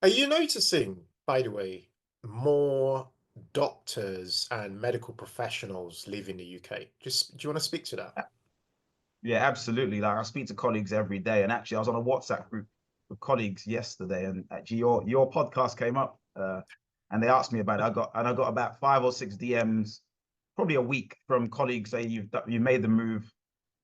Are you noticing, by the way, more doctors and medical professionals live in the UK? Just do you want to speak to that? Yeah, absolutely. Like I speak to colleagues every day, and actually, I was on a WhatsApp group with colleagues yesterday, and actually, your podcast came up, and they asked me about it. I got about 5 or 6 DMs, probably a week, from colleagues saying you made the move.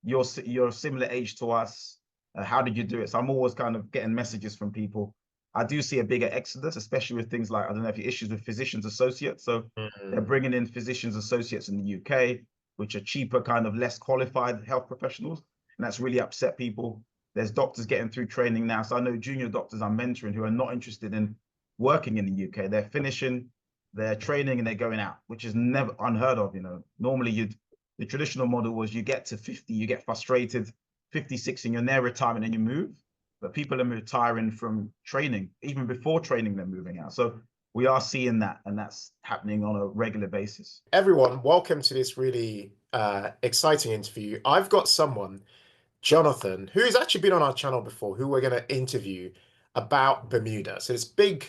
You're similar age to us. How did you do it? So I'm always kind of getting messages from people. I do see a bigger exodus, especially with things like, I don't know if your issues with physicians associates. So they're Mm. bringing in physicians associates in the UK, which are cheaper, kind of less qualified health professionals, and that's really upset people. There's doctors getting through training now. So I know junior doctors I'm mentoring who are not interested in working in the UK. They're finishing their training and they're going out, which is never unheard of. Normally the traditional model was you get to 50, you get frustrated, 56, and you're near retirement and you move. But people are retiring from training. Even before training, they're moving out. So we are seeing that, and that's happening on a regular basis. Everyone, welcome to this really exciting interview. I've got someone, Jonathan, who's actually been on our channel before, who we're going to interview about Bermuda. So this big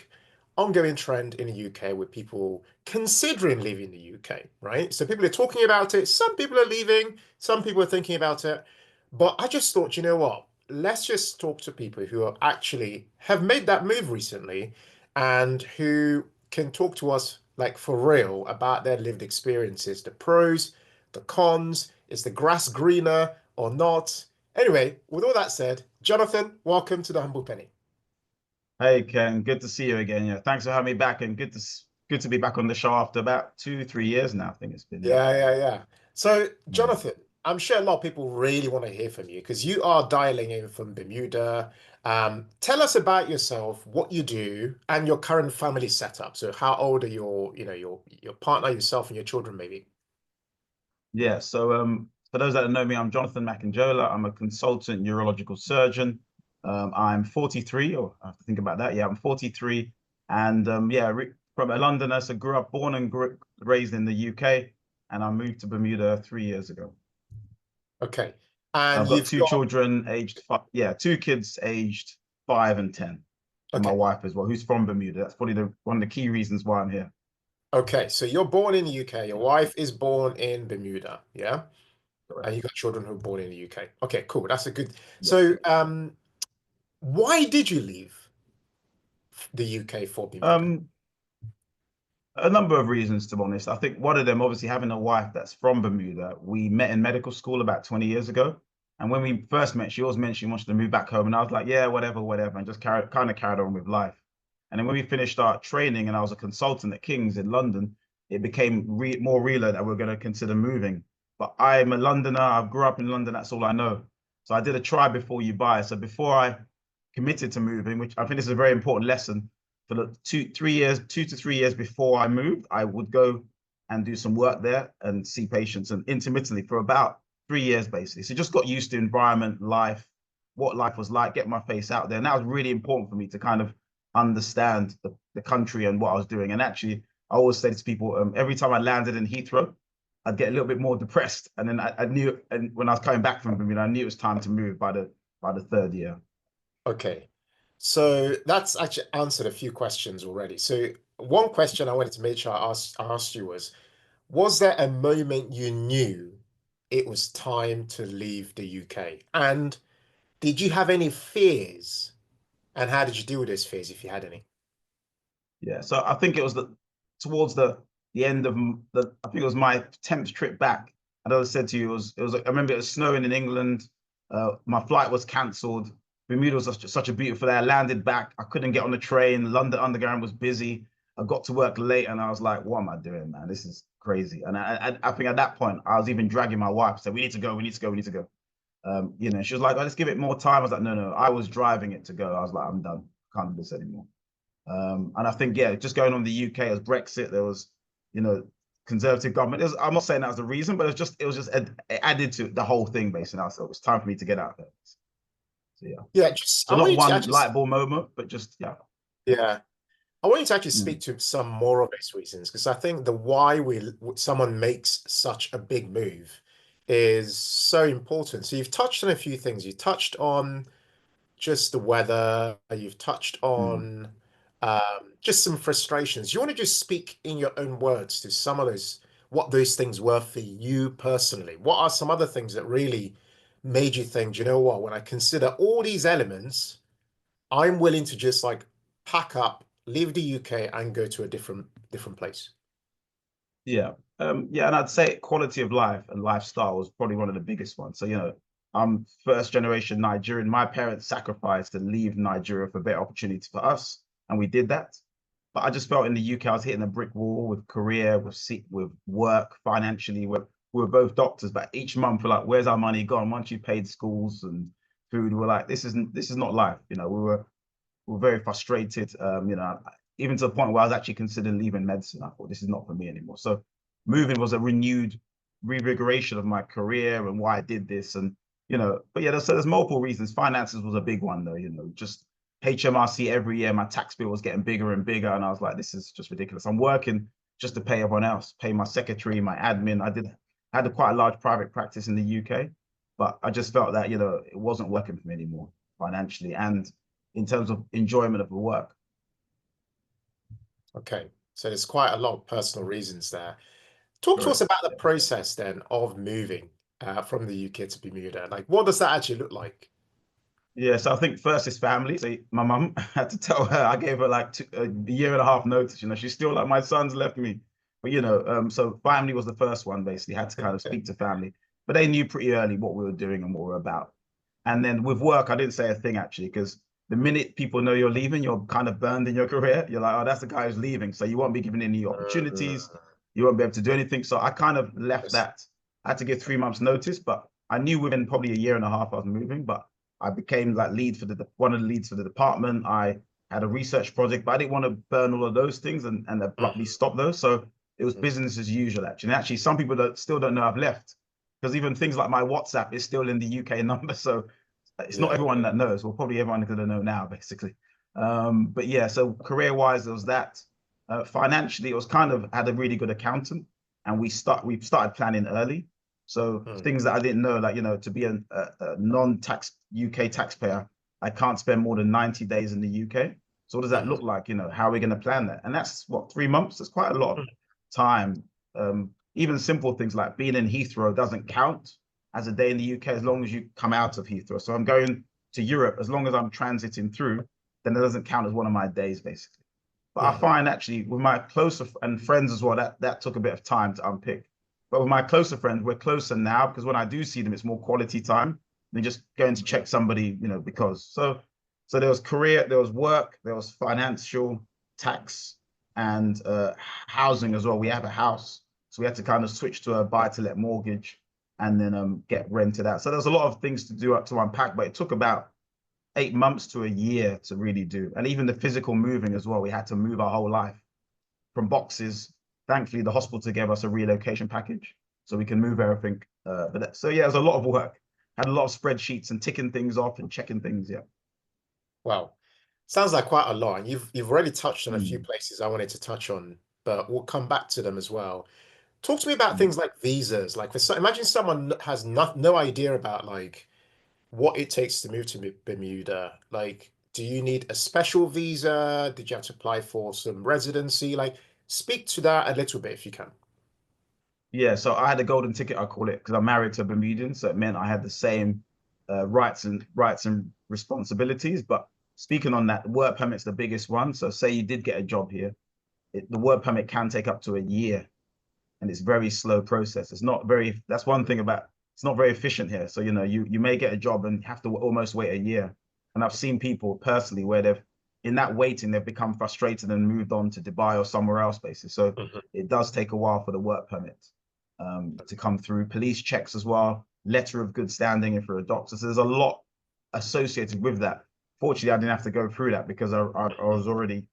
ongoing trend in the UK with people considering leaving the UK, right? So people are talking about it. Some people are leaving, some people are thinking about it. But I just thought, you know what? Let's just talk to people who are actually have made that move recently and who can talk to us like for real about their lived experiences, the pros, the cons, is the grass greener or not? Anyway, with all that said, Jonathan, welcome to the Humble Penny. Hey Ken, good to see you again. Yeah, thanks for having me back, and good to be back on the show after about 2, 3 years now. I think it's been. Yeah. Yeah. So, Yeah. Jonathan, I'm sure a lot of people really want to hear from you because you are dialing in from Bermuda. Tell us about yourself, what you do, and your current family setup. So, how old are your partner, yourself, and your children, maybe? Yeah. So, for those that don't know me, I'm Jonathan Macanjola. I'm a consultant neurological surgeon. I'm 43, or I have to think about that. Yeah, I'm 43, and yeah, from a Londoner. So, born and raised in the UK, and I moved to Bermuda 3 years ago. Okay. And I've got you've two got, children aged five. Yeah, two kids aged 5 and 10, and my okay. wife as well, who's from Bermuda. That's probably one of the key reasons why I'm here. Okay. So, you're born in the UK. Your Yeah, wife is born in Bermuda. Yeah. And correct. you got children who are born in the UK. Okay, cool. That's a good. Yeah. So, why did you leave the UK for Bermuda? Um, a number of reasons, to be honest. I think one of them, obviously, having a wife that's from Bermuda. We met in medical school about 20 years ago. And when we first met, she always mentioned she wanted to move back home. And I was like, yeah, whatever, whatever. And just kind of carried on with life. And then when we finished our training and I was a consultant at King's in London, it became more realer that we are going to consider moving. But I'm a Londoner. I grew up in London. That's all I know. So I did a try before you buy. So before I committed to moving, which I think this is a very important lesson, for the 2 to 3 years, 2 to 3 years before I moved, I would go and do some work there and see patients and intermittently for about 3 years, basically. So just got used to environment, life, what life was like, get my face out there. And that was really important for me to kind of understand the country and what I was doing. And actually, I always say to people, every time I landed in Heathrow, I'd get a little bit more depressed. And then I knew, and when I was coming back from Bermuda, I knew it was time to move by the third year. Okay. So that's actually answered a few questions already. So one question I wanted to make sure I asked you was there a moment you knew it was time to leave the UK? And did you have any fears? And how did you deal with those fears if you had any? Yeah, so I think it was towards the end of I think it was my 10th trip back. And as I said to you, it was I remember it was snowing in England. My flight was cancelled. Bermuda was such a beautiful day. I landed back. I couldn't get on the train. London Underground was busy. I got to work late, and I was like, "What am I doing, man? This is crazy." And I think at that point, I was even dragging my wife. Said, "We need to go. We need to go. We need to go." She was like, "Oh, let's give it more time." I was like, "No, no." I was driving it to go. I was like, "I'm done. Can't do this anymore." And I think, yeah, just going on the UK as Brexit, there was, you know, conservative government. I'm not saying that was the reason, but it was just it added to the whole thing, basically. So it was time for me to get out there. So yeah. Yeah, just So I want not you to one actually light bulb moment, but just yeah. yeah. I want you to actually Mm, speak to some more of those reasons because I think the why someone makes such a big move is so important. So you've touched on a few things. You touched on just the weather. You've touched mm, on just some frustrations. You want to just speak in your own words to some of those, what those things were for you personally? What are some other things that really made you think, you know what, when I consider all these elements, I'm willing to just like pack up, leave the UK and go to a different place. Yeah. Yeah, and I'd say quality of life and lifestyle was probably one of the biggest ones. So, I'm first generation Nigerian. My parents sacrificed to leave Nigeria for better opportunities for us, and we did that. But I just felt in the UK, I was hitting a brick wall with career, with work, financially. We were both doctors, but each month we're like, "Where's our money gone?" Once you paid schools and food, we're like, this is not life." We were very frustrated. Even to the point where I was actually considering leaving medicine. I thought this is not for me anymore. So moving was a renewed revigoration of my career and why I did this. And but yeah, there's multiple reasons. Finances was a big one though. Just HMRC every year, my tax bill was getting bigger and bigger, and I was like, this is just ridiculous. I'm working just to pay everyone else, pay my secretary, my admin. I had quite a large private practice in the UK, but I just felt that it wasn't working for me anymore financially and in terms of enjoyment of the work. Okay. So there's quite a lot of personal reasons there. Talk to us Correct. about the Yeah. process then of moving from the UK to Bermuda. Like, what does that actually look like? Yeah, so I think first is family. So my mum had to tell her. I gave her like a year and a half notice. She's still like, my son's left me. But so family was the first one. Basically, had to kind of speak to family, but they knew pretty early what we were doing and what we were about. And then with work, I didn't say a thing actually because the minute people know you're leaving, you're kind of burned in your career. You're like, oh, that's the guy who's leaving, so you won't be given any opportunities. Mm, You won't be able to do anything. So I kind of left yes. that. I had to give 3 months notice, but I knew within probably a year and a half I was moving, but I became like lead for one of the leads for the department. I had a research project, but I didn't want to burn all of those things and abruptly Mhm, stop those. So it was mhm. business as usual, actually. And actually, some people still don't know I've left because even things like my WhatsApp is still in the UK number. So it's not Yeah. everyone that knows. Well, probably everyone going to know now, basically. But yeah, so career wise, it was that. Financially, it was kind of had a really good accountant, and we started planning early. So Mm, things that I didn't know, like to be a non-tax UK taxpayer, I can't spend more than 90 days in the UK. So what does that mhm, look like? How are we going to plan that? And that's what 3 months. That's quite a lot of mhm. time. Even simple things like being in Heathrow doesn't count as a day in the UK as long as you come out of Heathrow. So I'm going to Europe as long as I'm transiting through, then it doesn't count as one of my days basically. But I Mhm. find actually with my closer and friends as well, that took a bit of time to unpick. But with my closer friends, we're closer now because when I do see them, it's more quality time than just going to check somebody, because. So there was career, there was work, there was financial, tax, and housing as well. We have a house, so we had to kind of switch to a buy-to-let mortgage and then get rented out. So there's a lot of things to do to unpack, but it took about 8 months to a year to really do. And even the physical moving as well, we had to move our whole life from boxes. Thankfully, the hospital gave us a relocation package so we can move everything. So yeah, it was a lot of work. Had a lot of spreadsheets and ticking things off and checking things. Yeah. Wow. Sounds like quite a lot. And you've already touched on a few Mm. places I wanted to touch on, but we'll come back to them as well. Talk to me about Mm. things like visas. Like imagine someone has no idea about like what it takes to move to Bermuda. Like, do you need a special visa? Did you have to apply for some residency? Like, speak to that a little bit if you can. Yeah, so I had a golden ticket, I call it, because I'm married to a Bermudian, so it meant I had the same rights and responsibilities. But speaking on that, the work permit's the biggest one. So say you did get a job here, the work permit can take up to a year, and it's very slow process. It's not very. That's one thing about it's not very efficient here. So you may get a job and have to almost wait a year. And I've seen people personally where they've in that waiting they've become frustrated and moved on to Dubai or somewhere else, basically. So Mhm. it does take a while for the work permit to come through. Police checks as well, letter of good standing if you're a doctor. So there's a lot associated with that. Fortunately, I didn't have to go through that because I was already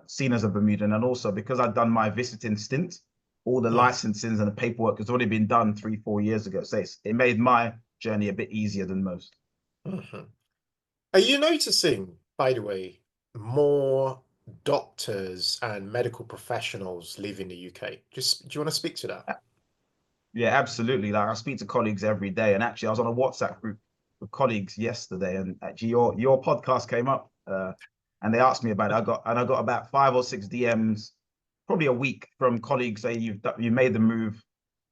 seen as a Bermudan, and also because I'd done my visiting stint, all the Mhm. licensings and the paperwork has already been done 3, 4 years ago. So it made my journey a bit easier than most. Mhm. Are you noticing, by the way, more doctors and medical professionals leaving the UK? Just do you want to speak to that? Yeah, absolutely. Like I speak to colleagues every day, and actually, I was on a WhatsApp group with colleagues yesterday, and actually, your podcast came up. and they asked me about it. I got about 5 or 6 DMs, probably a week, from colleagues saying you made the move.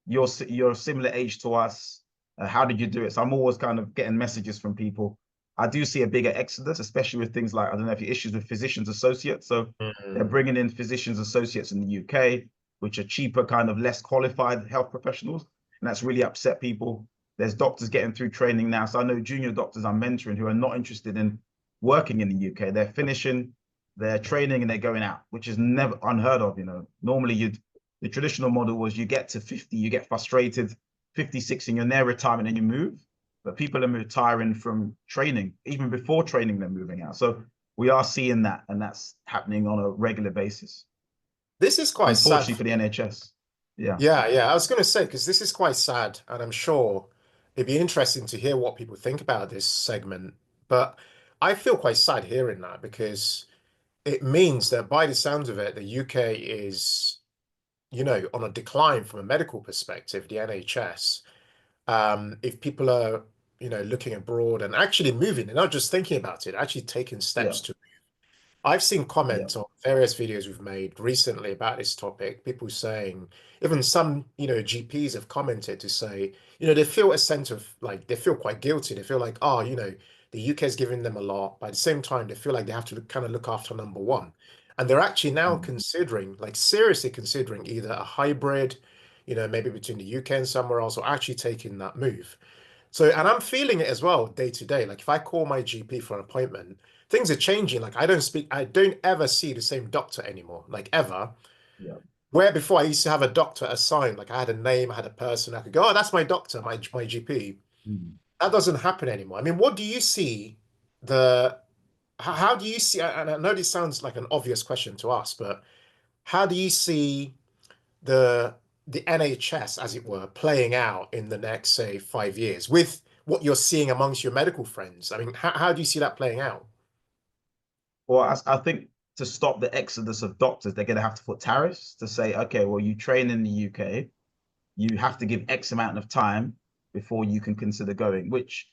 You're a similar age to us. How did you do it? So I'm always kind of getting messages from people. I do see a bigger exodus, especially with things like, I don't know if you issues with physicians associates. So they're Mm. bringing in physicians associates in the UK, which are cheaper, kind of less qualified health professionals, and that's really upset people. There's doctors getting through training now. So I know junior doctors I'm mentoring who are not interested in working in the UK. They're finishing their training and they're going out, which is never unheard of. Normally the traditional model was you get to 50, you get frustrated, 56, and you're near retirement and you move. But people are retiring from training. Even before training, they're moving out. So we are seeing that, and that's happening on a regular basis. This is quite sad Unfortunately for for the me. NHS. Yeah. Yeah, yeah. I was going to say, because this is quite sad, and I'm sure it'd be interesting to hear what people think about this segment. But I feel quite sad hearing that because it means that by the sounds of it, the UK is, on a decline from a medical perspective, the NHS. If people are, looking abroad and actually moving, and not just thinking about it, actually taking Yeah. steps to. I've seen Yeah. comments on various videos we've made recently about this topic, people saying, even some, GPs have commented to say, they feel a sense of like, they feel quite guilty. They feel like, oh, the UK is giving them a lot. But at the same time, they feel like they have to kind of look after number one. And they're actually now Mm. considering, like seriously considering either a hybrid, maybe between the UK and somewhere else, or actually taking that move. So, and I'm feeling it as well day to day. Like if I call my GP for an appointment, things are changing. Like I don't ever see the same doctor anymore, like ever. Yeah. Where before I used to have a doctor assigned, like I had a name, I had a person, I could go, oh, that's my doctor, my GP. Mm. That doesn't happen anymore. I mean, what do you see the, how do you see, and I know this sounds like an obvious question to ask, but how do you see the the NHS, as it were, playing out in the next, say, 5 years with what you're seeing amongst your medical friends? I mean, how do you see that playing out? Well, I think to stop the exodus of doctors, they're going to have to put tariffs to say, okay, well, you train in the UK, you have to give X amount of time before you can consider going, which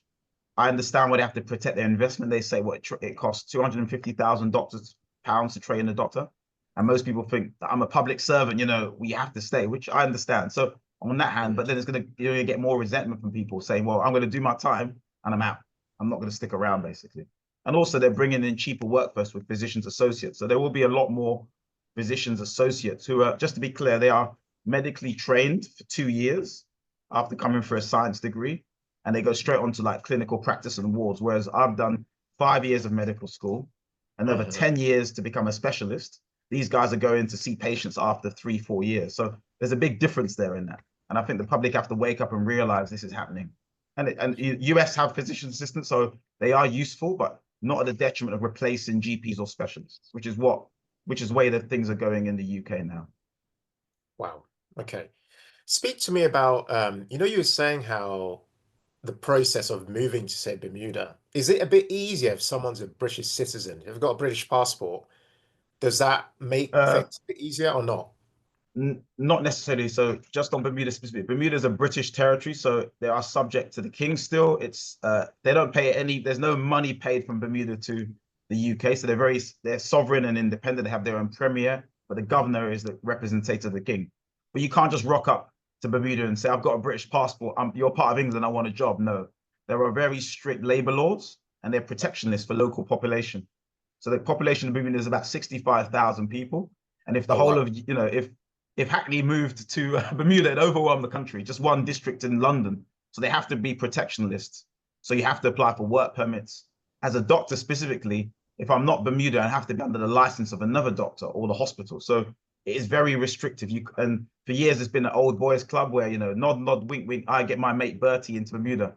I understand why they have to protect their investment. They say what it costs 250,000 doctors pounds to train a doctor. And most people think that I'm a public servant, we have to stay, which I understand. So on that hand, but then it's going to, you're going to get more resentment from people saying, well, I'm going to do my time and I'm out. I'm not going to stick around, basically. And also they're bringing in cheaper workforce with physicians associates. So there will be a lot more physicians associates who are, just to be clear, they are medically trained for 2 years after coming for a science degree, and they go straight onto like clinical practice and wards. Whereas I've done 5 years of medical school and over Mhm. 10 years to become a specialist. These guys are going to see patients after 3, 4 years. So there's a big difference there in that. And I think the public have to wake up and realize this is happening. And US have physician assistants, so they are useful, but not at the detriment of replacing GPs or specialists, which is where the things are going in the UK now. Wow. Okay. Speak to me about, you were saying how the process of moving to, say, Bermuda, is it a bit easier if someone's a British citizen? If they've got a British passport, does that make Uh, things a bit easier or not? Not necessarily. So just on Bermuda specifically, Bermuda is a British territory, so they are subject to the king still. It's they don't pay any. There's no money paid from Bermuda to the UK, so they're sovereign and independent. They have their own premier, but the governor is the representative of the king. But you can't just rock up to Bermuda and say, "I've got a British passport. You're part of England. I want a job." No, there are very strict labor laws, and they're protectionist for local population. So the population of Bermuda is about 65,000 people, and if the Oh, whole wow. of if Hackney moved to Bermuda, it overwhelmed the country, just one district in London. So they have to be protectionists. So you have to apply for work permits. As a doctor specifically, if I'm not Bermuda, I have to be under the license of another doctor or the hospital. So it is very restrictive. And for years it's been an old boys club where, nod, nod, wink, wink, I get my mate Bertie into Bermuda.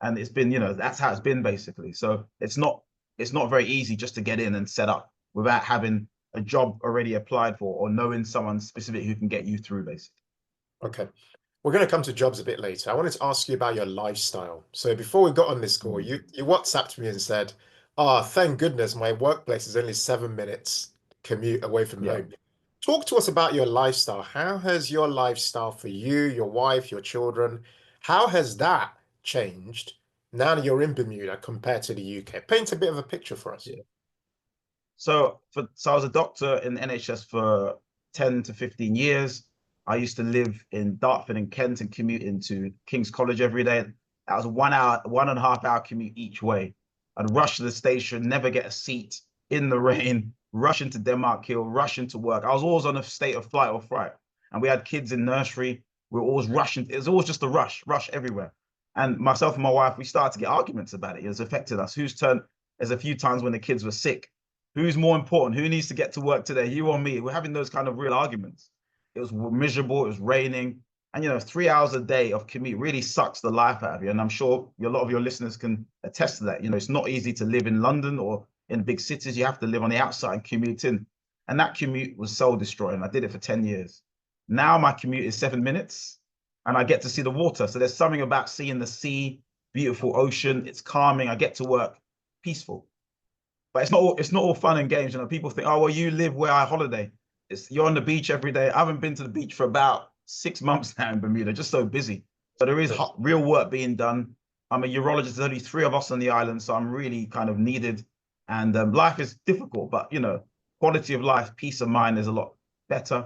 And it's been, that's how it's been basically. So it's not very easy just to get in and set up without having a job already applied for or knowing someone specific who can get you through, basically. Okay. We're going to come to jobs a bit later. I wanted to ask you about your lifestyle. So before we got on this call, Mm. you WhatsApped me and said, "Ah, thank goodness my workplace is only 7 minutes commute away from Yeah. home." Talk to us about your lifestyle. How has your lifestyle for you, your wife, your children, how has that changed now that you're in Bermuda compared to the UK? Paint a bit of a picture for us. Yeah. So I was a doctor in the NHS for 10 to 15 years. I used to live in Dartford in Kent and commute into King's College every day. That was a 1 hour, 1.5 hour commute each way. I'd rush to the station, never get a seat in the rain, rush into Denmark Hill, rush into work. I was always on a state of flight or fright. And we had kids in nursery. We were always rushing. It was always just a rush everywhere. And myself and my wife, we started to get arguments about it. It was affected us. Whose turn? There's a few times when the kids were sick. Who's more important? Who needs to get to work today? You or me? We're having those kind of real arguments. It was miserable. It was raining. And, 3 hours a day of commute really sucks the life out of you. And I'm sure a lot of your listeners can attest to that. It's not easy to live in London or in big cities. You have to live on the outside and commute in. And that commute was soul destroying. I did it for 10 years. Now my commute is 7 minutes and I get to see the water. So there's something about seeing the sea, beautiful ocean. It's calming. I get to work peaceful. But it's not all fun and games. People think, oh, well, you live where I holiday. You're on the beach every day. I haven't been to the beach for about 6 months now in Bermuda, just so busy. So there is real work being done. I'm a urologist. There's only 3 of us on the island, so I'm really kind of needed. And life is difficult, but quality of life, peace of mind is a lot better.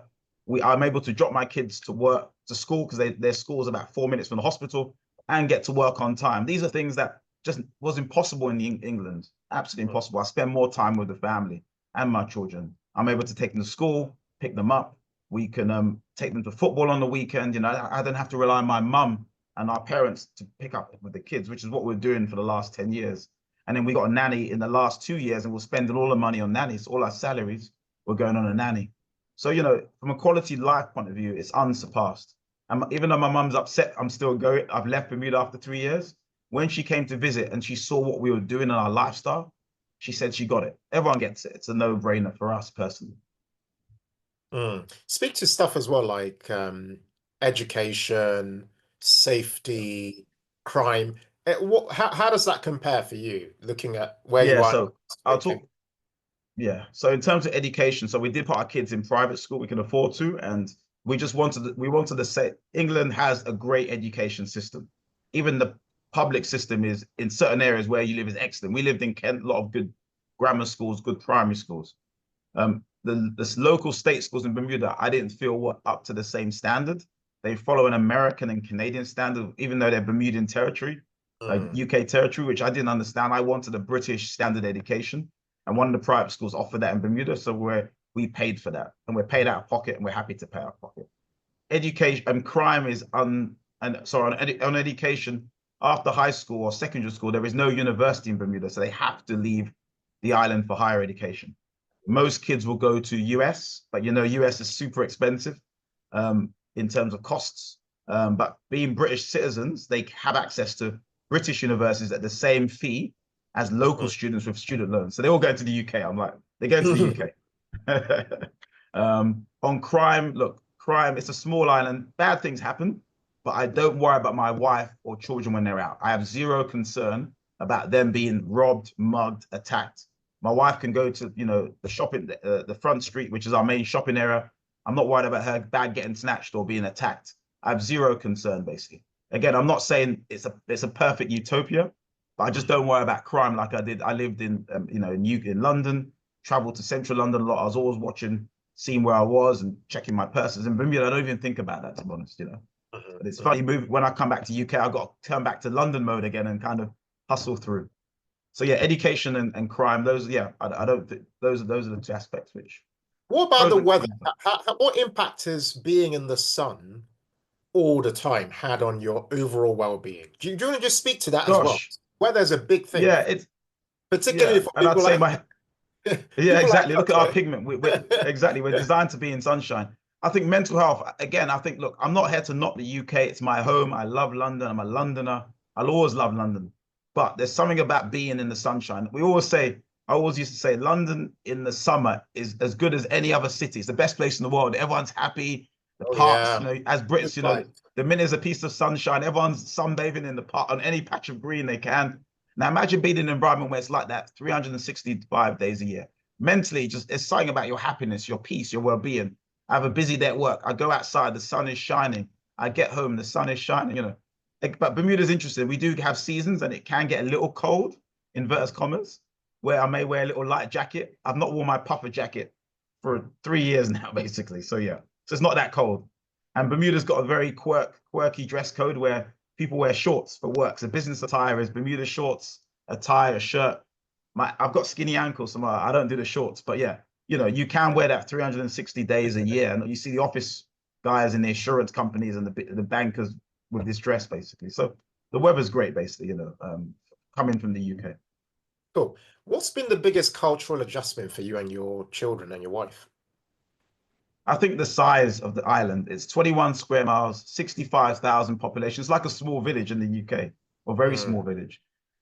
I'm able to drop my kids to school because their school is about 4 minutes from the hospital and get to work on time. These are things that just was impossible in England. Absolutely impossible. I spend more time with the family and my children. I'm able to take them to school, pick them up. We can take them to football on the weekend. I don't have to rely on my mum and our parents to pick up with the kids, which is what we're doing for the last 10 years. And then we got a nanny in the last 2 years and we're spending all the money on nannies. All our salaries, we're going on a nanny. So, from a quality life point of view, it's unsurpassed. And even though my mum's upset, I'm still going. I've left Bermuda after 3 years. When she came to visit and she saw what we were doing in our lifestyle, she said she got it. Everyone gets it. It's a no-brainer for us personally. Speak to stuff as well like education, safety, crime. How does that compare for you, looking at where you Yeah, are? so I'll talk. Yeah, so in terms of education, so we did put our kids in private school. We can afford to, and we wanted to say England has a great education system. Even the public system is in certain areas where you live is excellent. We lived in Kent, a lot of good grammar schools, good primary schools. The local state schools in Bermuda, I didn't feel were up to the same standard. They follow an American and Canadian standard, even though they're Bermudian territory, UK territory, which I didn't understand. I wanted a British standard education, and one of the private schools offered that in Bermuda, so we paid for that, and we're paid out of pocket, and we're happy to pay out of pocket. Education and crime is on education after high school or secondary school, there is no university in Bermuda, so they have to leave the island for higher education. Most kids will go to US, but US is super expensive in terms of costs. But being British citizens, they have access to British universities at the same fee as local students with student loans. So they all go to the UK. I'm like, they're going to the UK. On crime, look, crime, it's a small island. Bad things happen, but I don't worry about my wife or children when they're out. I have zero concern about them being robbed, mugged, attacked. My wife can go to, the shopping, the front street, which is our main shopping area. I'm not worried about her bag getting snatched or being attacked. I have zero concern, basically. Again, I'm not saying it's a perfect utopia, but I just don't worry about crime like I did. I lived in, in London, traveled to central London a lot. I was always watching, seeing where I was and checking my purses. In Bermuda, I don't even think about that, to be honest. But it's funny, when I come back to UK, I've got to turn back to London mode again and kind of hustle through. So yeah, education and crime, those, yeah, I don't think those are the two aspects which What about pros the and weather? cons. What impact has being in the sun all the time had on your overall well-being? Do you want to just speak to that as well? Gosh, Weather's a big thing, yeah, it's particularly yeah, for and I'd say yeah, people like exactly. Look us, at our right? pigment. We're designed to be in sunshine. I think mental health, again, I think, look, I'm not here to knock the UK. It's my home. I love London. I'm a Londoner. I'll always love London. But there's something about being in the sunshine. I always used to say, London in the summer is as good as any other city. It's the best place in the world. Everyone's happy. The Oh parks, yeah, as good Brits, life. the minute there's a piece of sunshine, everyone's sunbathing in the park on any patch of green they can. Now imagine being in an environment where it's like that 365 days a year. Mentally, just it's something about your happiness, your peace, your well-being. I have a busy day at work. I go outside, the sun is shining. I get home, the sun is shining. But Bermuda's interesting. We do have seasons and it can get a little cold, inverted commas. where I may wear a little light jacket. I've not worn my puffer jacket for 3 years now, basically. So yeah, so it's not that cold. And Bermuda's got a very quirky dress code where people wear shorts for work. So business attire is Bermuda shorts, a tie, a shirt. I've got skinny ankles, so I don't do the shorts. But yeah, you can wear that 360 days a year, and you see the office guys in the insurance companies and the bankers with this dress, basically. So the weather's great, basically. Coming from the UK. Cool. What's been the biggest cultural adjustment for you and your children and your wife? I think the size of the island is 21 square miles, 65,000 population. It's like a small village in the UK, or very Mm. small village.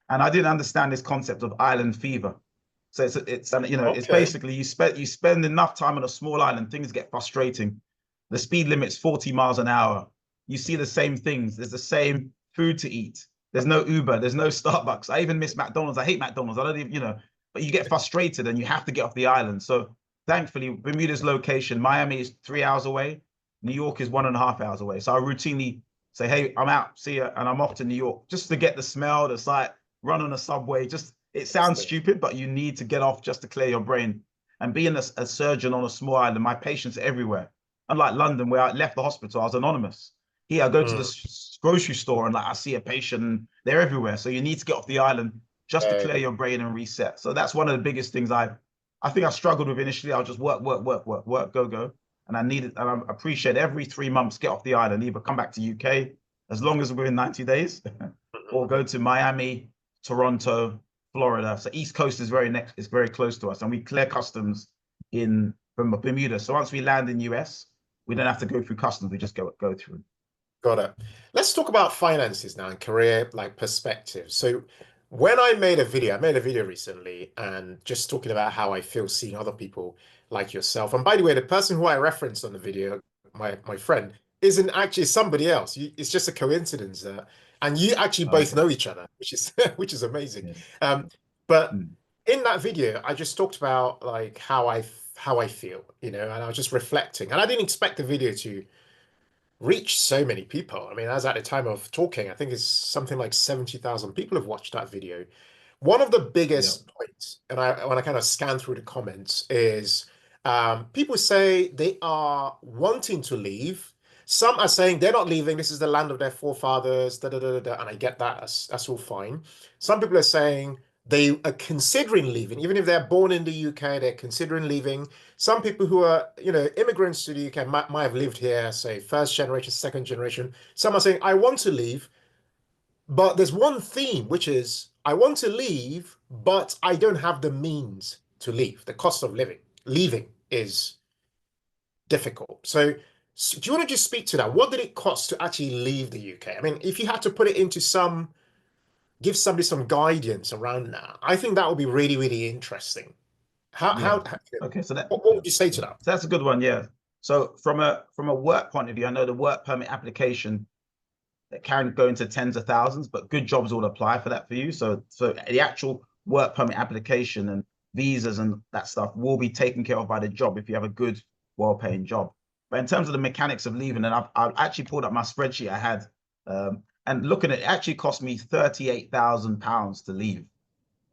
And I didn't understand this concept of island fever. So it's Okay. basically you spend enough time on a small island, things get frustrating. The speed limit's 40 miles an hour. You see the same things. There's the same food to eat. There's no Uber. There's no Starbucks. I even miss McDonald's. I hate McDonald's. I don't even. But you get frustrated and you have to get off the island. So thankfully, Bermuda's location, Miami is 3 hours away. New York is 1.5 hours away. So I routinely say, hey, I'm out, see ya, and I'm off to New York just to get the smell, the sight, run on a subway. Just it sounds stupid, but you need to get off just to clear your brain. And being a surgeon on a small island, my patients are everywhere. Unlike London, where I left the hospital, I was anonymous. Here, I go to Mm. the grocery store and I see a patient, and they're everywhere. So you need to get off the island just to clear Yeah. your brain and reset. So that's one of the biggest things I think I struggled with initially. I'll just work, go. And I appreciate every 3 months get off the island, either come back to UK as long as we're in 90 days, or go to Miami, Toronto, Florida. So East Coast is very clear to us, and we clear customs from Bermuda. So once we land in US, we don't have to go through customs. We just go through. Got it. Let's talk about finances now and career like perspective. So when I made a video recently and just talking about how I feel seeing other people like yourself. And by the way, the person who I referenced on the video, my friend, isn't actually somebody else. It's just a coincidence that, and you actually both Okay. know each other, which is which is amazing. Yeah. Um, but Mm. in that video, I just talked about like how I feel, and I was just reflecting. And I didn't expect the video to reached so many people. I mean, as at the time of talking, I think it's something like 70,000 people have watched that video. One of the Yeah. biggest points, and when I kind of scan through the comments, is people say they are wanting to leave. Some are saying they're not leaving. This is the land of their forefathers, da da da da, da, and I get that. That's all fine. Some people are saying they are considering leaving, even if they're born in the UK, they're considering leaving. Some people who are, immigrants to the UK might have lived here, say first generation, second generation. Some are saying, I want to leave, but there's one theme, which is I want to leave, but I don't have the means to leave. The cost of leaving is difficult. So do you want to just speak to that? What did it cost to actually leave the UK? I mean, if you had to put it into give somebody some guidance around that, I think that would be really, really interesting. How, Yeah. how, Okay. So what would you say to yeah. that? So that's a good one. Yeah. So from a work point of view, I know the work permit application that can go into tens of thousands, but good jobs will apply for that for you. So the actual work permit application and visas and that stuff will be taken care of by the job if you have a good, well-paying job. But in terms of the mechanics of leaving, and I've actually pulled up my spreadsheet I had, and looking at it, it actually cost me £38,000 to leave in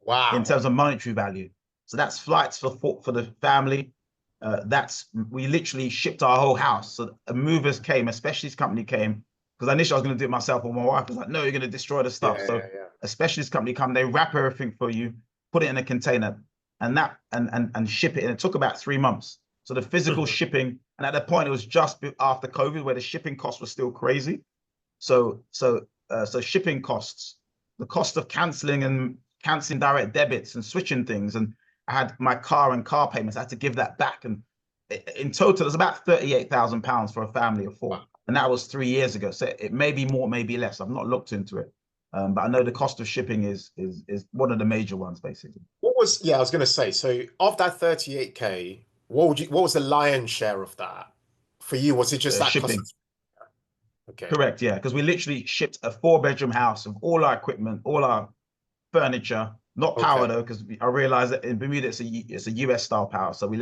Wow. terms of monetary value. So that's flights for the family. We literally shipped our whole house. So movers came, a specialist company came, because initially I was going to do it myself, and my wife was like, "No, you're going to destroy the Yeah, stuff." yeah, So yeah. a specialist company come, they wrap everything for you, put it in a container, and ship it. And it took about 3 months. So the physical Mhm. shipping, and at that point it was just after COVID, where the shipping costs were still crazy. So shipping costs, the cost of canceling direct debits and switching things, and I had my car and car payments. I had to give that back, and in total, it's about £38,000 for a family of four, Wow. and that was 3 years ago. So it may be more, maybe less. I've not looked into it, but I know the cost of shipping is one of the major ones, basically. Yeah, I was going to say, so of that 38K, what was the lion's share of that? For you, was it just that cost Shipping. of, okay. Correct, yeah, because we literally shipped a four-bedroom house of all our equipment, all our furniture, not power Okay. though, because I realized that in Bermuda it's a US style power. So we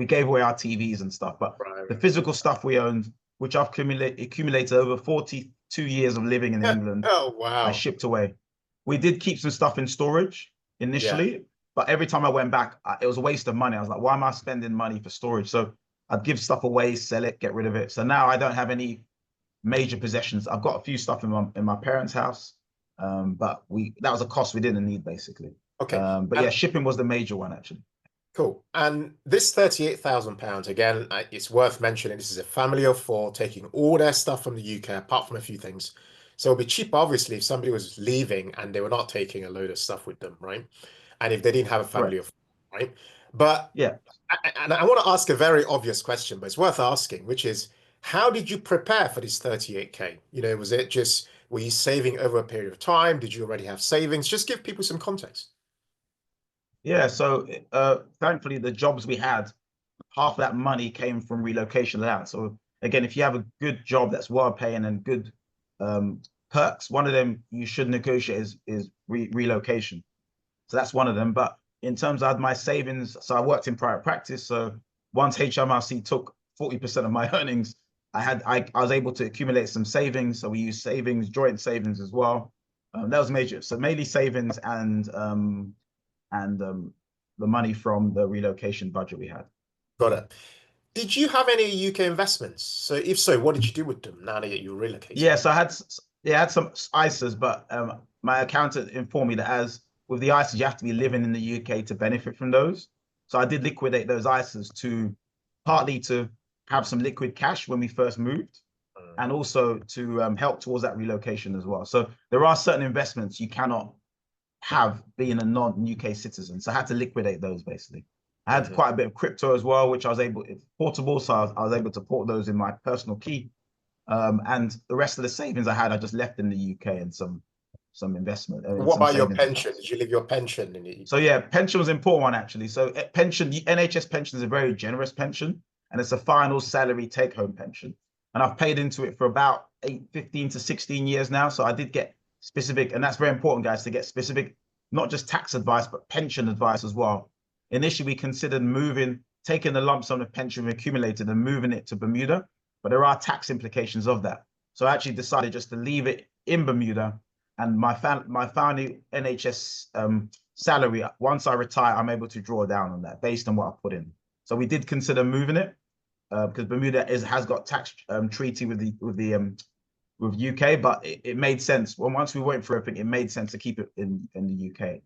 gave away our TVs and stuff, but Right, the right. physical stuff we owned, which I've accumulated over 42 years of living in England, Oh, I wow. shipped away. We did keep some stuff in storage Yeah. initially, But every time I went back, it was a waste of money. I was like, why am I spending money for storage? So I'd give stuff away, sell it, get rid of it. So now I don't have any major possessions. I've got a few stuff in my parents' house, but we that was a cost we didn't need basically. Okay. But yeah, And shipping was the major one actually. cool. And this £38,000, again, it's worth mentioning this is a family of four taking all their stuff from the UK, apart from a few things. So it'd be cheap, obviously, if somebody was leaving and they were not taking a load of stuff with them, right? And if they didn't have a family of Correct. four, right? But Yeah. and I want to ask a very obvious question, but it's worth asking, which is how did you prepare for this 38K? Was it just were you saving over a period of time? Did you already have savings? Just give people some context. Yeah. So thankfully the jobs we had, half that money came from relocation allowance. So again, if you have a good job that's well paying and good um, perks, one of them you should negotiate is relocation. So that's one of them. But in terms of my savings, so I worked in private practice. So once HMRC took 40% of my earnings, I was able to accumulate some savings. So we used savings, joint savings as well. That was major. So mainly savings and the money from the relocation budget we had. Got it. Did you have any UK investments? So if so, what did you do with them now that you're relocating? Yeah, so I had some ISAs, but my accountant informed me that as with the ISAs, you have to be living in the UK to benefit from those. So I did liquidate those ISAs to partly to have some liquid cash when we first moved, and also to help towards that relocation as well. So there are certain investments you cannot have being a non-UK citizen. So I had to liquidate those basically. I had Mhm. quite a bit of crypto as well, which I was able, it's portable. So I was able to port those in my personal key. And the rest of the savings I had, I just left in the UK and some investment and What some about your savings pension? accounts. Did you leave your pension in the So UK? yeah, pension was an important one actually. So pension, the NHS pension is a very generous pension, and it's a final salary take-home pension. And I've paid into it for about 15 to 16 years now. So I did get specific, and that's very important, guys, to get specific, not just tax advice, but pension advice as well. Initially, we considered moving, taking the lump sum of pension we accumulated and moving it to Bermuda, but there are tax implications of that. So I actually decided just to leave it in Bermuda, and my family NHS salary, once I retire, I'm able to draw down on that based on what I put in. So we did consider moving it because Bermuda has got tax treaty with UK, but it made sense. Well, once we went for everything, it made sense to keep it in the UK,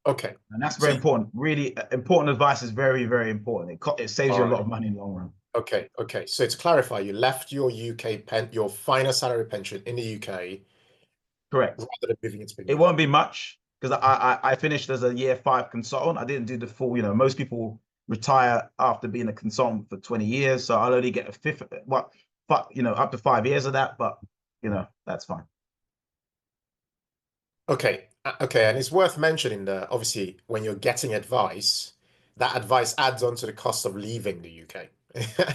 Okay. and that's So, very important. Really important advice is very very important. It saves all you a lot right. of money in the long run. Okay. Okay. So to clarify, you left your your final salary pension in the UK Correct. rather than moving it to It Bermuda. won't be much because I finished as a year 5 consultant. I didn't do the full. Most people retire after being a consultant for 20 years, so I'll only get a fifth. What, but up to 5 years of that, but that's fine. Okay. Okay. And it's worth mentioning that obviously when you're getting advice, that advice adds on to the cost of leaving the UK.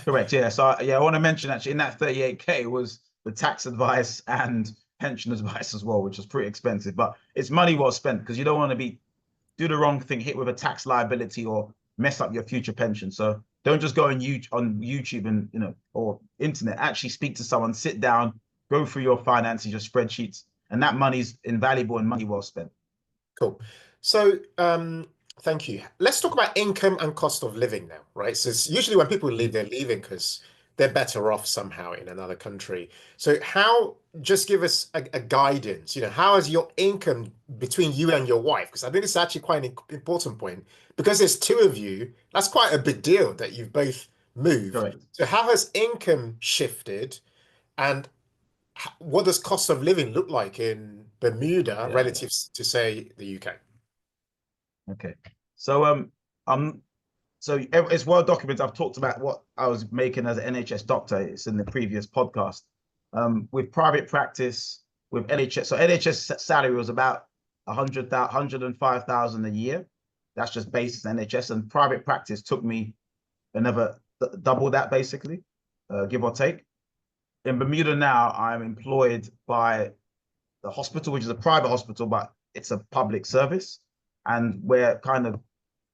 Correct. Yeah. So yeah, I want to mention actually in that 38K was the tax advice and pension advice as well, which was pretty expensive, but it's money well spent because you don't want to be do the wrong thing, hit with a tax liability or mess up your future pension. So don't just go on YouTube and or internet. Actually speak to someone, sit down, go through your finances, your spreadsheets, and that money's invaluable and money well spent. Cool. So, thank you. Let's talk about income and cost of living now, right? So it's usually when people leave, they're leaving because they're better off somehow in another country. So just give us a guidance, how is your income between you and your wife? Because I think it's actually quite an important point because there's two of you. That's quite a big deal that you've both moved. Correct. So how has income shifted and what does cost of living look like in Bermuda Yeah. relative to, say, the UK? Okay. So um so it's well documented. I've talked about what I was making as an NHS doctor. It's in the previous podcast. With private practice, with NHS, so NHS salary was about 105,000 a year. That's just basis NHS, and private practice took me another double that basically, give or take. In Bermuda now, I'm employed by the hospital, which is a private hospital, but it's a public service, and we're kind of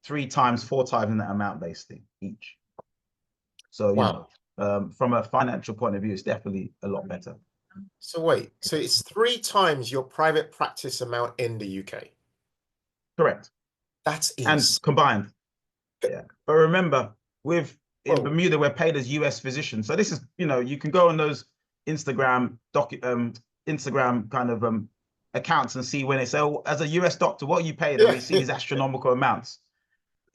3 times, 4 times in that amount basically each. So, Wow. from a financial point of view, it's definitely a lot better. So wait, so it's three times your private practice amount in the UK. Correct. That's and insane. combined. Yeah. But remember, with in Whoa. Bermuda, we're paid as US physicians. So this is, you can go on those Instagram Instagram kind of accounts and see when they say, oh, as a US doctor, what are you paid? And Yeah. we see these astronomical amounts.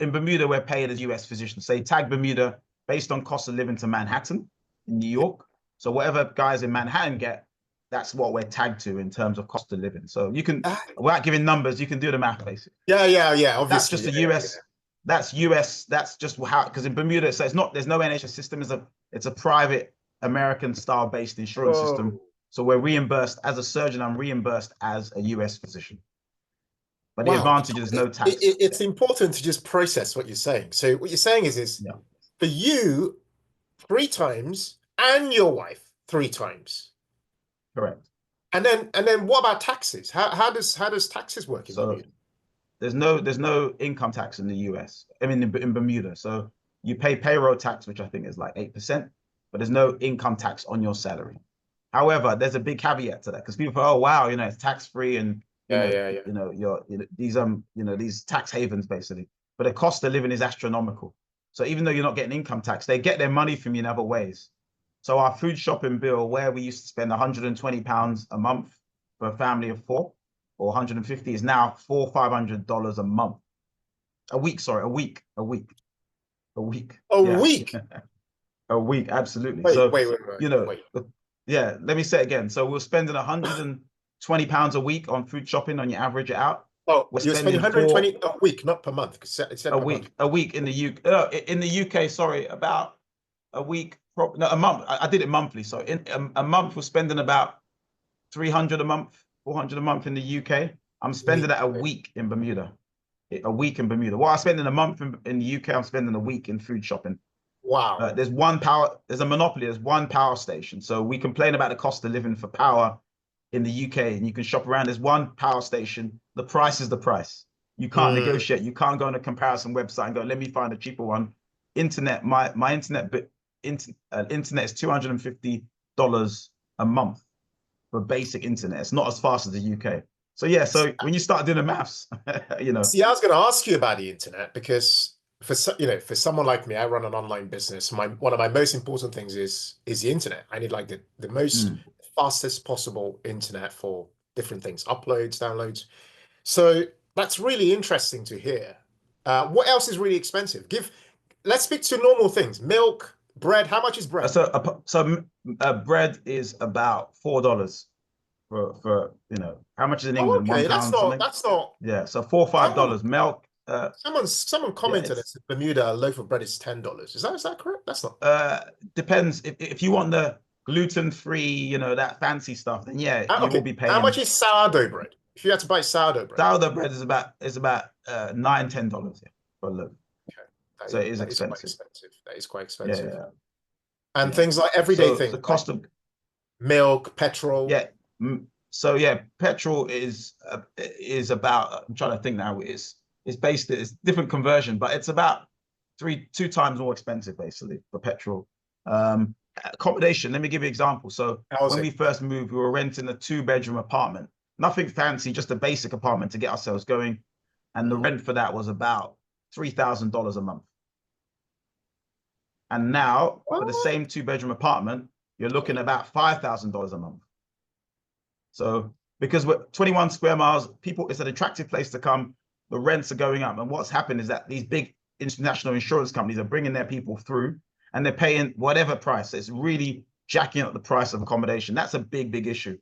In Bermuda, we're paid as US physicians. Say tag Bermuda based on cost of living to Manhattan in New York. So whatever guys in Manhattan get, that's what we're tagged to in terms of cost of living. So you can, Ah, without giving numbers, you can do the math basically. yeah, yeah, yeah. That's Obviously. just Yeah, a yeah, US. That's US. That's just how, because in Bermuda, so it's not. There's no NHS system. It's a private American style based yeah. insurance system. Whoa. So we're reimbursed as a surgeon. I'm reimbursed as a US physician. But the Wow. advantage is no tax. It's Yeah. important to just process what you're saying. So what you're saying is Yeah. for you three times and your wife three times. Correct. And then what about taxes? How does taxes work in So Bermuda? there's no income tax in the US. I mean in Bermuda. So you pay payroll tax, which I think is like 8%, but there's no income tax on your salary. However, there's a big caveat to that because people, oh wow, it's tax free and Yeah, yeah, yeah. these tax havens basically. But the cost of living is astronomical. So even though you're not getting income tax, they get their money from you in other ways. So our food shopping bill, where we used to spend £120 a month for a family of four, or 150, is now $400-500 a month. A week, sorry, a week. A Yeah, week. a week, absolutely. Wait, So, wait, wait, wait, you know, wait. yeah, let me say it again. So we're spending £120 a week on food shopping on your average out. Oh, We're you're spending spending four 120 a week, not per month. It said a per month. week in the UK. In the UK, sorry, about a week, no, a month. I did it monthly. So in a month, we're spending about 300 a month, 400 a month in the UK. I'm spending Week. that a week in Bermuda. A week in Bermuda. What I spend in a month in the UK, I'm spending a week in food shopping. Wow. There's a monopoly, there's one power station. So we complain about the cost of living for power in the UK, and you can shop around. There's one power station. The price is the price. You can't Mm. negotiate. You can't go on a comparison website and go, let me find a cheaper one. My internet is $250 a month for basic internet. It's not as fast as the UK. So yeah, so when you start doing the maths, See, I was going to ask you about the internet because for someone like me, I run an online business. One of my most important things is the internet. I need like the most mm. fastest possible internet for different things, uploads, downloads. So that's really interesting to hear. What else is really expensive? Let's speak to normal things. Milk, bread. How much is bread? Bread is about $4 for how much is in Oh, England? one okay. That's pound not. something. That's not. Yeah, so four or five Someone, dollars. Milk. someone Yeah, commented that it's in Bermuda a loaf of bread is $10. Is that correct? That's not. uh depends if you want the gluten free, that fancy stuff. Then yeah, you will Okay. be How much paying. is sourdough bread? If you had to buy sourdough bread, Sourdough bread is about $9-10 for a loaf. okay, So it is that is quite expensive. expensive. That is quite Yeah, expensive. yeah, And yeah. things like everyday So things the like cost of milk, petrol. yeah. So yeah, petrol is about. I'm trying to think now. It's based. It's different conversion, but it's about two times more expensive basically for petrol. Accommodation. Let me give you an example. So How's when we it? first moved, we were renting a two-bedroom apartment. Nothing fancy, just a basic apartment to get ourselves going, and the Mm. rent for that was about $3,000 a month. And now for the What? same two-bedroom apartment, you're looking at about $5,000 a month. So because we're 21 square miles, people, it's an attractive place to come. The rents are going up. And what's happened is that these big international insurance companies are bringing their people through and they're paying whatever price. It's really jacking up the price of accommodation. That's a big, big issue.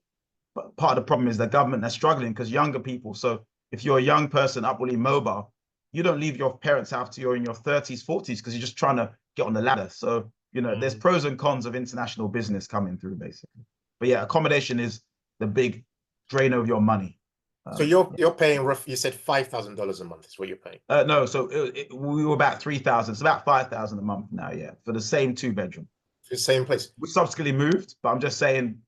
But part of the problem is the government are struggling because younger people. So if you're a young person, upwardly mobile, you don't leave your parents' house till you're in your 30s, 40s because you're just trying to get on the ladder. So, there's Mm. pros and cons of international business coming through, basically. But yeah, accommodation is the big drain of your money. So Um, you're paying rough. You said $5,000 a month is what you're paying. no, so we were about 3,000. It's about 5,000 a month now, yeah, for the same two-bedroom. The same place. We subsequently moved, but I'm just saying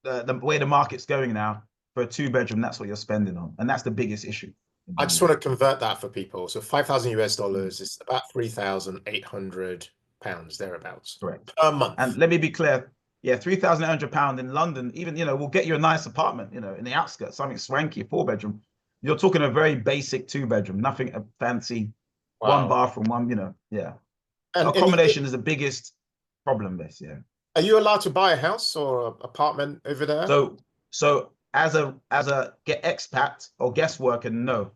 the way the market's going now for a two-bedroom, that's what you're spending on, and that's the biggest issue in I just Bermuda. want to convert that for people. So 5,000 US Mm, dollars is about 3,800 pounds thereabouts correct. per And month. let me be clear, yeah, £3,800 in London, even we'll get you a nice apartment, in the outskirts, something swanky, four-bedroom. You're talking a very basic two-bedroom, nothing fancy, one Wow. bathroom, one, yeah. And Accommodation is the biggest problem, this, yeah. are you allowed to buy a house or an apartment over there? So, so as a get expat or guest worker, no,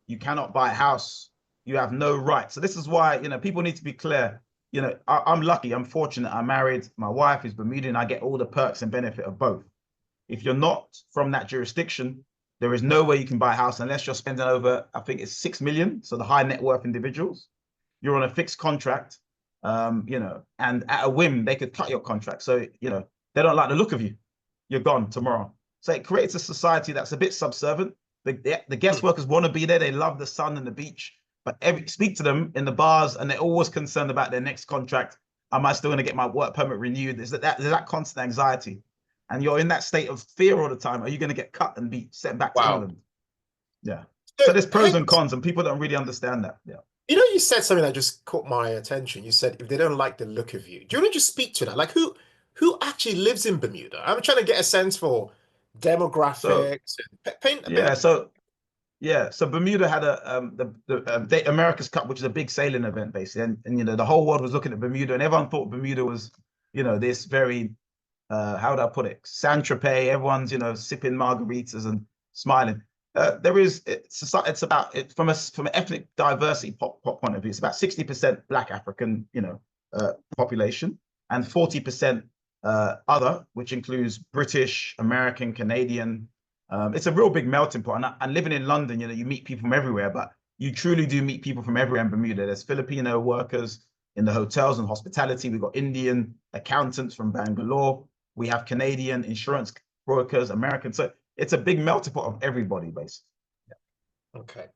you cannot buy a house. You have no right. So this is why, people need to be clear. I'm lucky, I'm fortunate. I'm married. My wife is Bermudian. I get all the perks and benefit of both. If you're not from that jurisdiction, there is no way you can buy a house unless you're spending over, I think it's 6 million. So the high net worth individuals, you're on a fixed contract, and at a whim, they could cut your contract. So, they don't like the look of you. You're gone tomorrow. So it creates a society that's a bit subservient. The guest workers want to be there. They love the sun and the beach, but speak to them in the bars, and they're always concerned about their next contract. Am I still going to get my work permit renewed? There's that constant anxiety, and you're in that state of fear all the time. Are you going to get cut and be sent back to Wow. England? Yeah. So, So there's hey, pros and cons, and people don't really understand that. Yeah. you said something that just caught my attention. You said if they don't like the look of you, do you want to just speak to that? Like who actually lives in Bermuda? I'm trying to get a sense for So demographics and paint a bit yeah. of. So Bermuda had the America's Cup, which is a big sailing event, basically, and the whole world was looking at Bermuda, and everyone thought Bermuda was, this very, how would I put it, Saint Tropez. Everyone's sipping margaritas and smiling. There is it's about it from an ethnic diversity point of view. It's about 60% Black African, population, and 40% other, which includes British, American, Canadian. It's a real big melting pot. And living in London, you meet people from everywhere, but you truly do meet people from everywhere in Bermuda. There's Filipino workers in the hotels and hospitality. We've got Indian accountants from Bangalore. We have Canadian insurance brokers, American. So it's a big melting pot of everybody, basically. Okay.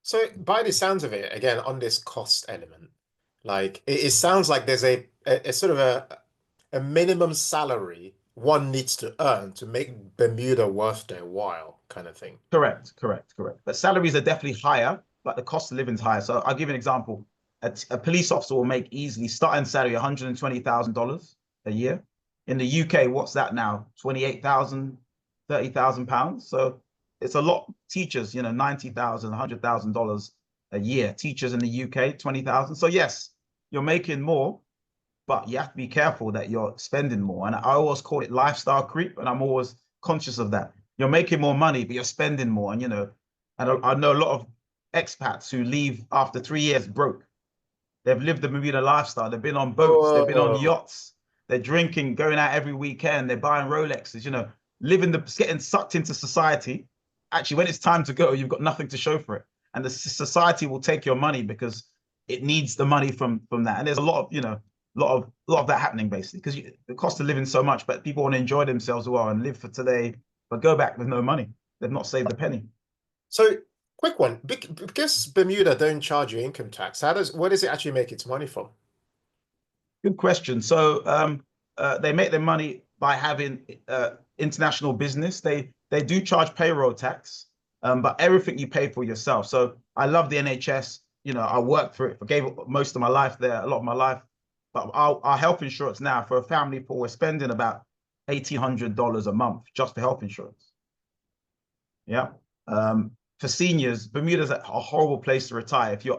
So by the sounds of it, again, on this cost element, like it sounds like there's a sort of a minimum salary one needs to earn to make Bermuda worth their while, kind of thing. Correct. But salaries are definitely higher, but the cost of living is higher. So I'll give you an example. A police officer will make easily starting salary $120,000 a year. In the UK, what's that now? 28,000, 30,000 pounds. So it's a lot. Teachers, $90,000, $100,000 a year. Teachers in the UK, 20,000. So yes, you're making more, but you have to be careful that you're spending more. And I always call it lifestyle creep, and I'm always conscious of that. You're making more money, but you're spending more. And I know a lot of expats who leave after 3 years broke. They've lived the Bermuda lifestyle. They've been on boats. They've been on Oh, yachts. They're drinking, going out every weekend. They're buying Rolexes. Living getting sucked into society. Actually, when it's time to go, you've got nothing to show for it, and the society will take your money because it needs the money from that. And there's a lot of lot of that happening, basically, because the cost of living so much, but people want to enjoy themselves as well and live for today, but go back with no money. They've not saved a penny. so quick one. Because Bermuda don't charge you income tax, where does it actually make its money from? Good question. So they make their money by having international business. They do charge payroll tax, but everything you pay for yourself. So I love the NHS. I worked for it. I gave most of my life there, a lot of my life. But our health insurance now for a family pool, we're spending about $1,800 a month just for health insurance. Yeah. For seniors, Bermuda's a horrible place to retire. If you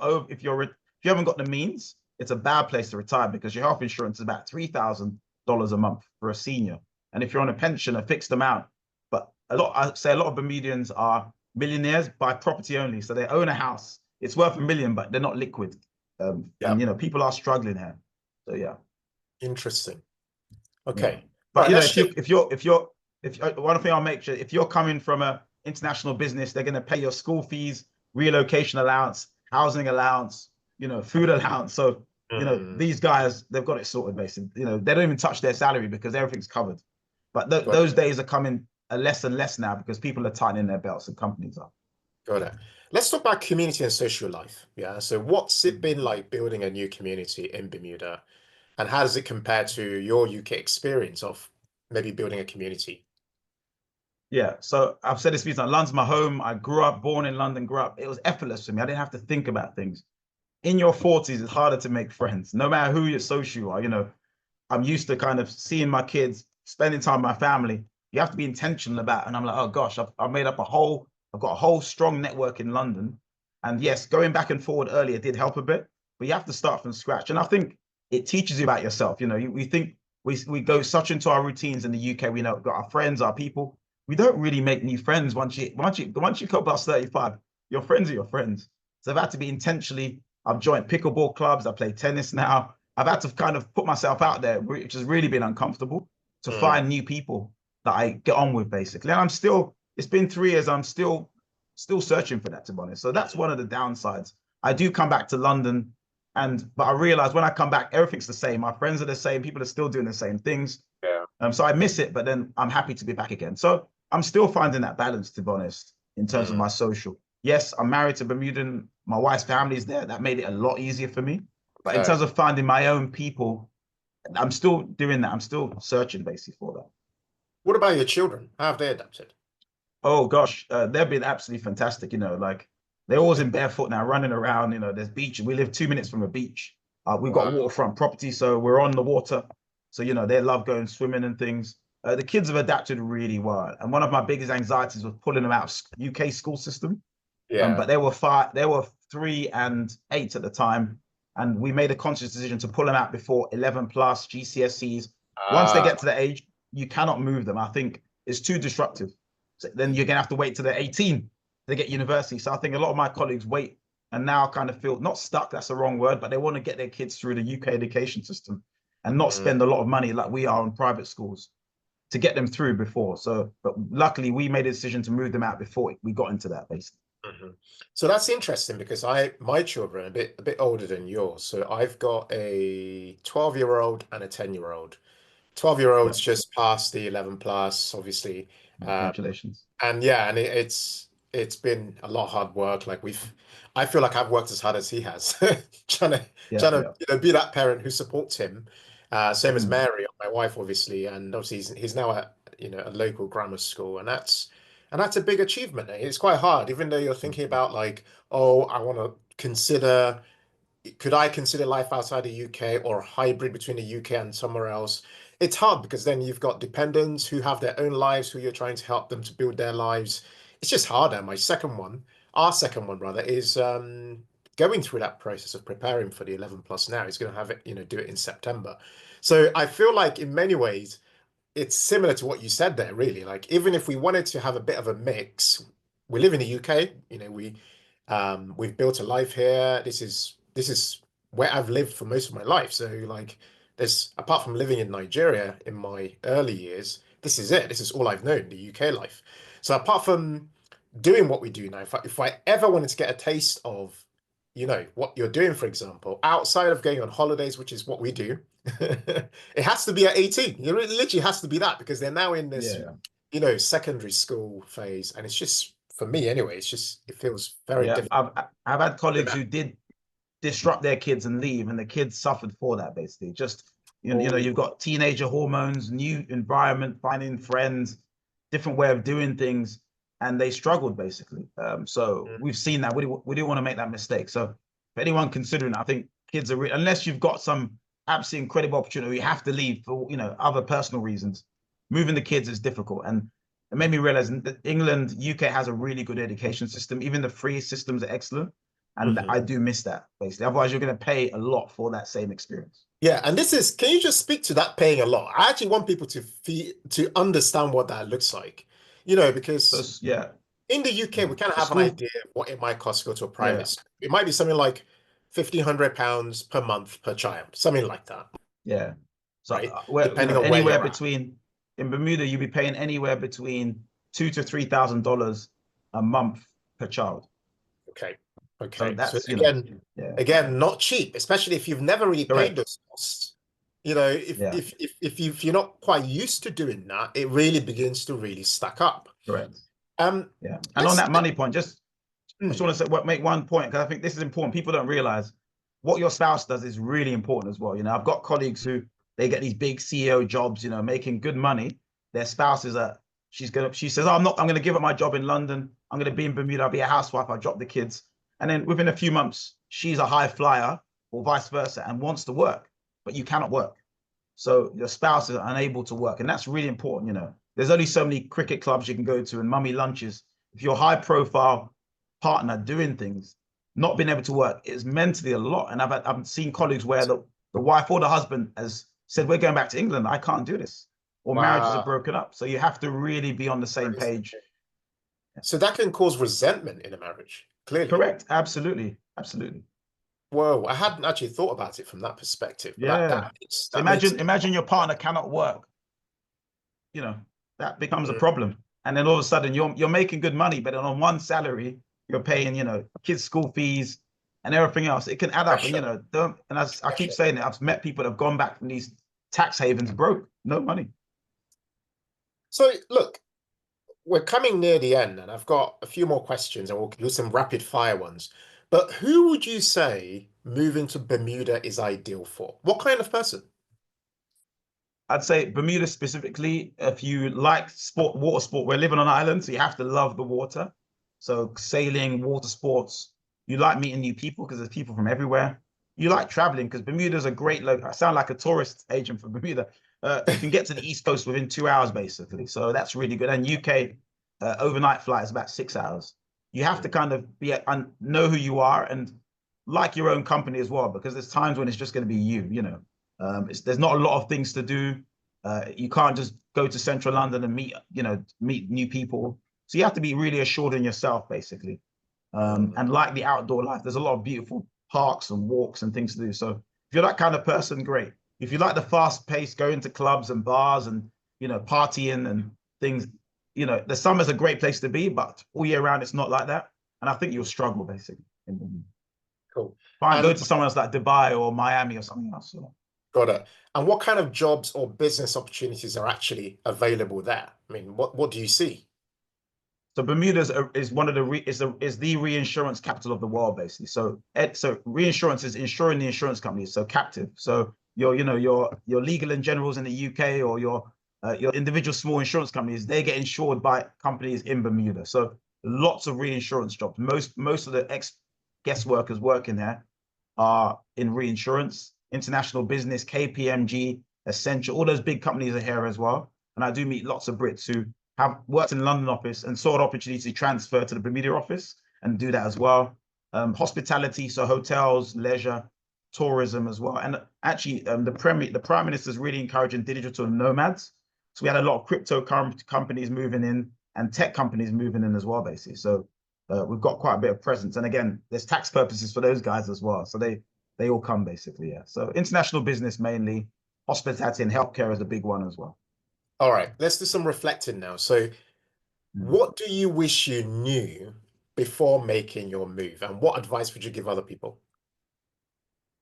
haven't got the means, it's a bad place to retire because your health insurance is about $3,000 a month for a senior. And if you're on a pension, a fixed amount, but I say a lot of Bermudians are millionaires by property only. So they own a house. It's worth $1 million, but they're not liquid. Yeah, And people are struggling here. So yeah. interesting. Yeah. Okay. All But right, let's shift. if one thing I'll make sure, if you're coming from a international business, they're going to pay your school fees, relocation allowance, housing allowance, food allowance. So, Mm, these guys, they've got it sorted basically. They don't even touch their salary because everything's covered. But got those it. days are coming less and less now because people are tightening their belts and companies are. Got it. Let's talk about community and social life. Yeah. So what's it been like building a new community in Bermuda? And how does it compare to your UK experience of maybe building a community? Yeah, so I've said this before. London's my home. I grew up, born in London, grew up. It was effortless for me. I didn't have to think about things. In your 40s, it's harder to make friends, no matter who your social you are. I'm used to kind of seeing my kids, spending time with my family. You have to be intentional about it. And I'm like, oh gosh, I've made up a whole I've got a whole strong network in London. And yes, going back and forward earlier did help a bit, but you have to start from scratch. And I think it teaches you about yourself. You know, we think we go such into our routines in the UK. We know we've got our friends, our people. We don't really make new friends once you come past 35. Your friends are your friends. So I've had to be intentionally. I've joined pickleball clubs. I play tennis now. I've had to kind of put myself out there, which has really been uncomfortable to Mm, find new people that I get on with, basically. And I'm still. It's been 3 years. I'm still searching for that, to be honest. So that's mhm. one of the downsides. I do come back to London, but I realize when I come back, everything's the same. My friends are the same. People are still doing the same things. Yeah. So I miss it, but then I'm happy to be back again. So I'm still finding that balance, to be honest, in terms of Mm, my social. Yes, I'm married to Bermudan. My wife's family is there. That made it a lot easier for me. But in okay. terms of finding my own people, I'm still doing that. I'm still searching basically for that. What about your children? How have they adapted? Oh gosh, they've been absolutely fantastic. You know, like they're always in barefoot now, running around. You know, there's beach. We live 2 minutes from a beach. We've got Wow. waterfront property, so we're on the water. So you know, they love going swimming and things. The kids have adapted really well, and one of my biggest anxieties was pulling them out of UK school system. Yeah. But they were 3 and 8 at the time, and we made a conscious decision to pull them out before 11 plus GCSEs. Once they Ah. get to the age, you cannot move them. I think it's too disruptive. So then you're gonna have to wait till they're 18 to get university. So I think a lot of my colleagues wait and now kind of feel not stuck, that's the wrong word, but they want to get their kids through the UK education system and not Mm, spend a lot of money like we are on private schools to get them through before. So, but luckily we made a decision to move them out before we got into that basically. mhm. So that's interesting because my children are a bit older than yours. So I've got a 12-year-old and a 10-year-old. 12-year-old's Yeah. just passed the 11 plus, obviously. Um, Congratulations. and yeah, and it's been a lot of hard work. Like I feel like I've worked as hard as he has, trying to Yeah, trying to yeah. be that parent who supports him. Same as Mm, Mary, my wife, obviously, and obviously he's now at a local grammar school, and that's a big achievement. It's quite hard, even though you're thinking about like, oh, I want to consider could I consider life outside the UK or a hybrid between the UK and somewhere else? It's hard because then you've got dependents who have their own lives, who you're trying to help them to build their lives. It's just harder. Our second one rather, is going through that process of preparing for the 11 plus now. He's going to have it, do it in September. So I feel like in many ways, it's similar to what you said there, really. Like, even if we wanted to have a bit of a mix, we live in the UK, we've built a life here. This is where I've lived for most of my life. So like there's apart from living in Nigeria in my early years, this is it. This is all I've known, the UK life. So apart from doing what we do now, if I ever wanted to get a taste of, what you're doing, for example, outside of going on holidays, which is what we do, it has to be at 18. It literally has to be that because they're now in this, yeah, secondary school phase. And it's just, for me anyway, it feels very yeah. difficult. I've had colleagues who did disrupt their kids and leave, and the kids suffered for that basically. Just Oh, you've got teenager hormones, new environment, finding friends, different way of doing things, and they struggled basically. So mm, we've seen that. We didn't want to make that mistake. So for anyone considering, I think kids are unless you've got some absolutely incredible opportunity, you have to leave for other personal reasons. Moving the kids is difficult, and it made me realize that England, UK has a really good education system. Even the free systems are excellent. And mhm. I do miss that basically. Otherwise, you're going to pay a lot for that same experience. Yeah, and can you just speak to that paying a lot? I actually want people to understand what that looks like. So Because yeah, in the UK, we kind of so have an school, idea of what it might cost to go to a private yeah, school. It might be something like £1,500 per month per child, something like that, yeah. So right? where Depending on where anywhere you're at. between in Bermuda, you'll be paying anywhere between $2,000 to $3,000 a month per child. Okay. So Okay. So that's yeah, again, not cheap, especially if you've never really paid correct, those costs. If yeah, if if if you're not quite used to doing that, it really begins to really stack up. correct, Um, yeah. And on let's that money point, I just hmm, want to say make one point because I think this is important. People don't realize what your spouse does is really important as well. I've got colleagues who they get these big CEO jobs, making good money. Their spouse is she says, oh, I'm gonna give up my job in London. I'm gonna be in Bermuda, I'll be a housewife, I'll drop the kids. And then within a few months, she's a high flyer or vice versa and wants to work, but you cannot work. So your spouse is unable to work. And that's really important. There's only so many cricket clubs you can go to and mummy lunches if you're a high profile partner doing things, not being able to work is mentally a lot. And I've seen colleagues where the wife or the husband has said, we're going back to England. I can't do this. Or marriages are Wow. broken up. So you have to really be on the same Crazy. page. So that can cause resentment in a marriage, clearly. Correct. Absolutely. Absolutely. Whoa, I hadn't actually thought about it from that perspective, but that Yeah. that makes So that makes imagine your partner cannot work, you know, that becomes a Mm, problem. And then all of a sudden you're making good money, but then on one salary, you're paying, kids' school fees and everything else. It can add up. And pressure, don't and as I keep pressure. saying it, I've met people that have gone back from these tax havens broke, no money. So look, we're coming near the end, and I've got a few more questions, and we'll do some rapid fire ones. But who would you say moving to Bermuda is ideal for? What kind of person? I'd say Bermuda specifically, if you like sport, water sport, we're living on an island, so you have to love the water. So sailing, water sports, you like meeting new people because there's people from everywhere. You like traveling because Bermuda's a great I sound like a tourist agent for Bermuda. You can get to the East Coast within 2 hours, basically. So that's really good. And UK overnight flight is about 6 hours. You have to Mm, kind of know who you are and like your own company as well, because there's times when it's just going to be you. There's not a lot of things to do. You can't just go to central London and meet new people. So you have to be really assured in yourself, basically. mm. And like the outdoor life, there's a lot of beautiful parks and walks and things to do. So if you're that kind of person, great. If you like the fast pace, going to clubs and bars and partying and things, the summer's a great place to be, but all year round it's not like that. And I think you'll struggle basically. Cool. Fine, go And to somewhere else like Dubai or Miami or something else. got it. And what kind of jobs or business opportunities are actually available there? I mean, what do you see? So Bermuda is one of the reinsurance capital of the world, basically. So reinsurance is insuring the insurance companies, so captive. So your legal and generals in the UK or your individual small insurance companies, they get insured by companies in Bermuda. So lots of reinsurance jobs. Most of the ex guest workers working there are in reinsurance, international business, KPMG, Essential, all those big companies are here as well. And I do meet lots of Brits who have worked in the London office and saw an opportunity to transfer to the Bermuda office and do that as well. Hospitality, so hotels, leisure, tourism as well. And actually, the Prime Minister is really encouraging digital nomads. So we had a lot of crypto companies moving in and tech companies moving in as well, basically. So we've got quite a bit of presence. And again, there's tax purposes for those guys as well. So they all come basically, yeah. So international business mainly, hospitality and healthcare is a big one as well. All right, let's do some reflecting now. So, Mm. what do you wish you knew before making your move, and what advice would you give other people?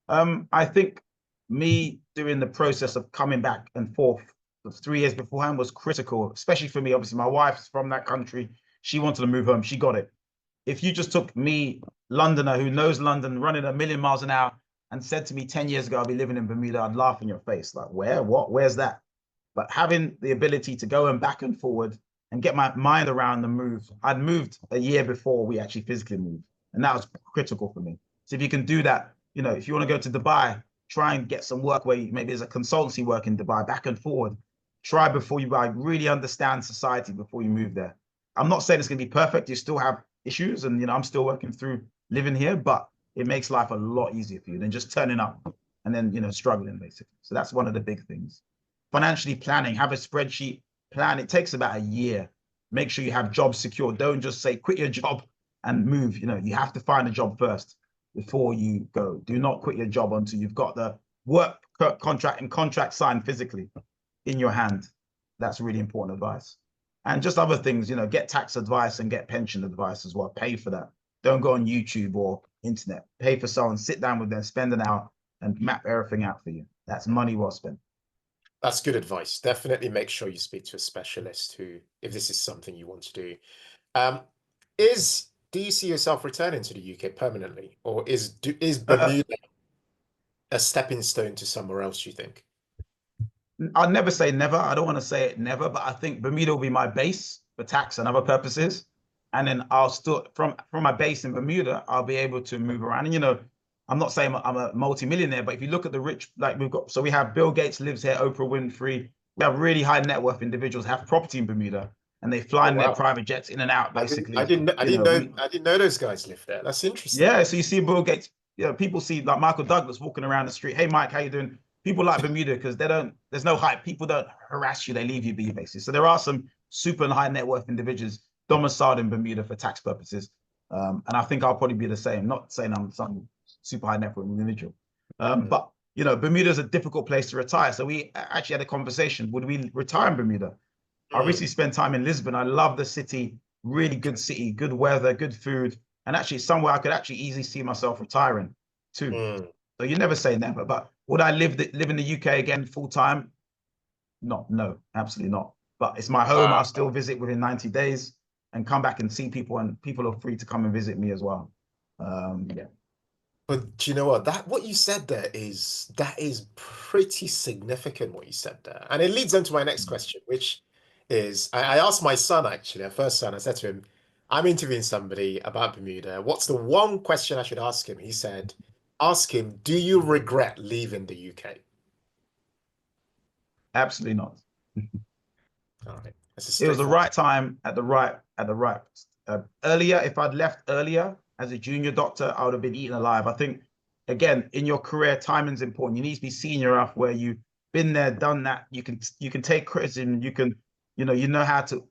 I think me doing the process of coming back and forth for 3 years beforehand was critical, especially for me. Obviously, my wife's from that country. She wanted to move home. She got it. If you just took me, Londoner who knows London, running a million miles an hour, and said to me 10 years ago, I'll be living in Bermuda, I'd laugh in your face. Like, where? What? Where's that? But having the ability to go and back and forward and get my mind around the move, I'd moved a year before we actually physically moved. And that was critical for me. So if you can do that, if you want to go to Dubai, try and get some work where maybe there's a consultancy work in Dubai, back and forward. Try before you really understand society before you move there. I'm not saying it's going to be perfect. You still have issues, and I'm still working through living here, but it makes life a lot easier for you than just turning up and then struggling basically. So that's one of the big things. Financially planning, have a spreadsheet plan. It takes about a year. Make sure you have jobs secure. Don't just say quit your job and move. You have to find a job first before you go. Do not quit your job until you've got the work contract and contract signed physically in your hand. That's really important advice. And just other things, get tax advice and get pension advice as well. Pay for that. Don't go on YouTube or internet. Pay for someone, sit down with them, spend an hour and map everything out for you. That's money well spent. That's good advice. Definitely make sure you speak to a specialist who, if this is something you want to do. Um, do you see yourself returning to the UK permanently, or is Uh, Bermuda a stepping stone to somewhere else, you think? I'll never say never. I don't want to say it never, but I think Bermuda will be my base for tax and other purposes. And then I'll still from my base in Bermuda, I'll be able to move around. And I'm not saying I'm a multi-millionaire, but if you look at the rich, like we have Bill Gates lives here, Oprah Winfrey, we have really high net worth individuals have property in Bermuda. and they fly Oh in their wow. private jets in and out, basically. You know, we I didn't know those guys lived there. That's interesting. yeah, so you see Bill Gates, people see like Michael Douglas walking around the street. Hey, Mike, how you doing? People like Bermuda because there's no hype. People don't harass you. They leave you be, basically. So there are some super and high net worth individuals domiciled in Bermuda for tax purposes. And I think I'll probably be the same. Not saying I'm some super high net worth individual. Mm, But, Bermuda is a difficult place to retire. So we actually had a conversation. Would we retire in Bermuda? I mm, recently spent time in Lisbon. I love the city, really good city, good weather, good food, and actually somewhere I could actually easily see myself retiring too. mm. So you never say never, but would I live in the UK again full time? No, absolutely not. But it's my home. I'll Wow. still visit within 90 days and come back and see people, and people are free to come and visit me as well. Yeah, But do you know what? What you said there that is pretty significant what you said there. And it leads on to my next question, which is I asked my son actually, our first son, I said to him, I'm interviewing somebody about Bermuda. What's the one question I should ask him? He said, ask him, do you regret leaving the UK? absolutely not. All right. That's a It was the straightforward. right time at the right earlier. If I'd left earlier as a junior doctor, I would have been eaten alive. I think again in your career, timing's important. You need to be senior enough where you've been there, done that. You can take criticism. You know how to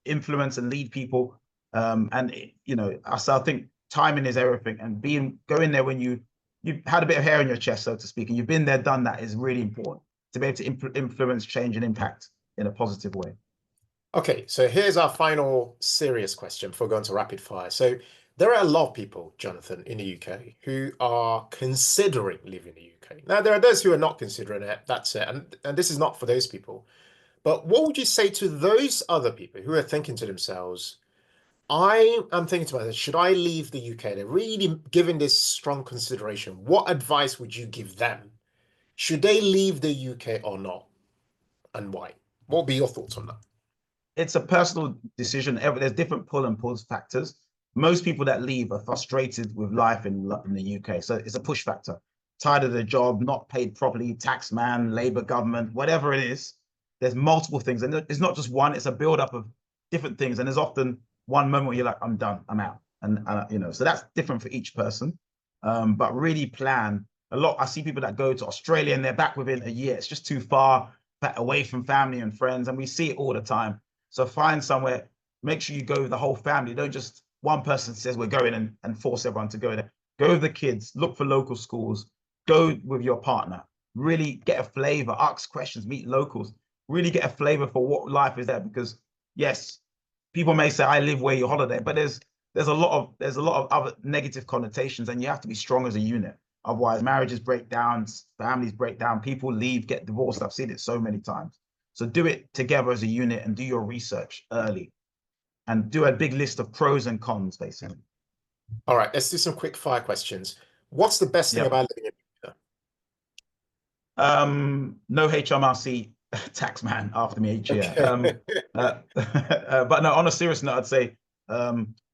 influence and lead people. So I think timing is everything. And going there when you've had a bit of hair on your chest, so to speak, and you've been there, done that is really important to be able to influence, change, and impact in a positive way. Okay, so here's our final serious question before going to rapid fire. So there are a lot of people, Jonathan, in the UK who are considering leaving the UK. Now, there are those who are not considering it. That's it. And this is not for those people. But what would you say to those other people who are thinking to themselves, I am thinking to myself, should I leave the UK? They're really giving this strong consideration. What advice would you give them? Should they leave the UK or not? And why? What would be your thoughts on that? It's a personal decision. There's different pull and pulls factors. Most people that leave are frustrated with life in the UK. So it's a push factor. Tired of the job, not paid properly, tax man, Labour government, whatever it is. There's multiple things. And it's not just one, it's a build-up of different things. And there's often one moment where you're like, I'm done, I'm out. So that's different for each person. But really plan a lot. I see people that go to Australia and they're back within a year. It's just too far back away from family and friends. And we see it all the time. So find somewhere, make sure you go with the whole family. Don't just one person says we're going and force everyone to go there. Go with the kids, look for local schools, go with your partner, really get a flavor, ask questions, meet locals, really get a flavor for what life is there. Because yes, people may say I live where you holiday, but there's a lot of other negative connotations, and you have to be strong as a unit. Otherwise, marriages break down, families break down, people leave, get divorced. I've seen it so many times. So do it together as a unit and do your research early and do a big list of pros and cons, basically. All right, let's do some quick fire questions. What's the best thing Yep. about living in America? No HMRC tax man after me each year. Okay. But no, on a serious note, I'd say